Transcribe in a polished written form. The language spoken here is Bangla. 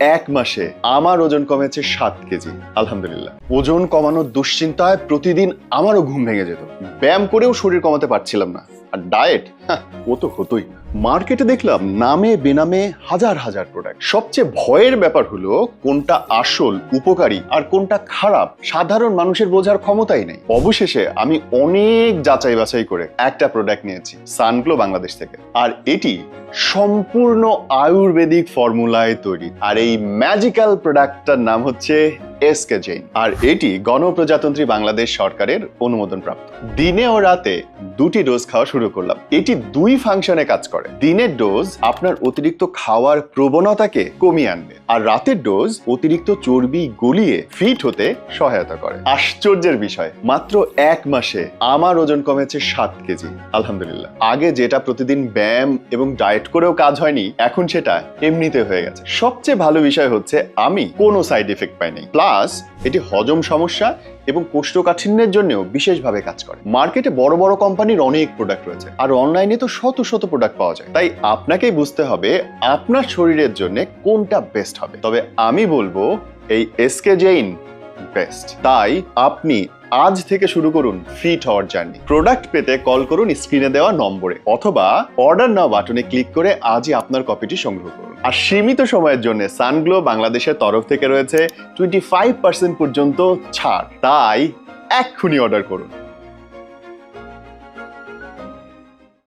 এক মাসে আমার ওজন কমেছে 7 কেজি। আলহামদুলিল্লাহ। ওজন কমানোর দুশ্চিন্তায় প্রতিদিন আমারও ঘুম ভেঙে যেত। ব্যায়াম করেও শরীর কমাতে পারছিলাম না। আর ডায়েট ও তো হতোই না। মার্কেটে দেখলাম নামে বেনামে হাজার হাজার প্রোডাক্ট। সবচেয়ে ভয়ের ব্যাপার হলো কোনটা আসল উপকারী আর কোনটা খারাপ সাধারণ মানুষের বোঝার ক্ষমতাই নেই। অবশেষে আমি অনেক যাচাই বাছাই করে একটা প্রোডাক্ট নিয়েছি সানগ্লো বাংলাদেশ থেকে। আর এটি সম্পূর্ণ আয়ুর্বেদিক ফর্মুলায় তৈরি। আর এই ম্যাজিক্যাল প্রোডাক্টটার নাম হচ্ছে এসকে জেইন। আর এটি গণপ্রজাতন্ত্রী বাংলাদেশ সরকারের অনুমোদন প্রাপ্ত। দিনে ও রাতে 2টি ডোজ খাওয়া শুরু করলাম। এটি 2 ফাংশনে কাজ করে। দিনের ডোজ আপনার অতিরিক্ত খাওয়ার প্রবণতাকে কমিয়ে আনবে, আর রাতের ডোজ অতিরিক্ত চর্বি গলিয়ে ফিট হতে সহায়তা করে। আশ্চর্যের বিষয়, মাত্র 1 মাসে আমার ওজন কমেছে 7 কেজি। আলহামদুলিল্লাহ। আগে যেটা প্রতিদিন ব্যায়াম এবং ডায়েট করেও কাজ হয়নি, এখন সেটা এমনিতে হয়ে গেছে। সবচেয়ে ভালো বিষয় হচ্ছে আমি কোনো সাইড এফেক্ট পাইনি। প্লাস এটি হজম সমস্যা এবং কোষ্ঠকাঠিন্যের জন্যও বিশেষভাবে কাজ করে। মার্কেটে বড় বড় কোম্পানির অনেক প্রোডাক্ট রয়েছে, আর অনলাইনে তো শত শত প্রোডাক্ট পাওয়া যায়। তাই আপনাকেই বুঝতে হবে আপনার শরীরের জন্য কোনটা বেস্ট হবে। তবে আমি বলবো এই এসকে জেইন বেস্ট। তাই আপনি আজ থেকে শুরু করুন ফিট হওয়ার জার্নি। প্রোডাক্ট পেতে কল করুন স্ক্রিনে দেওয়া নম্বরে, অথবা অর্ডার নাও বাটনে ক্লিক করে আজই আপনার কপিটি সংগ্রহ করুন। আর সীমিত সময়ের জন্য সানগ্লো বাংলাদেশের তরফ থেকে রয়েছে 25% পর্যন্ত ছাড়। তাই এক্ষুনি অর্ডার করুন।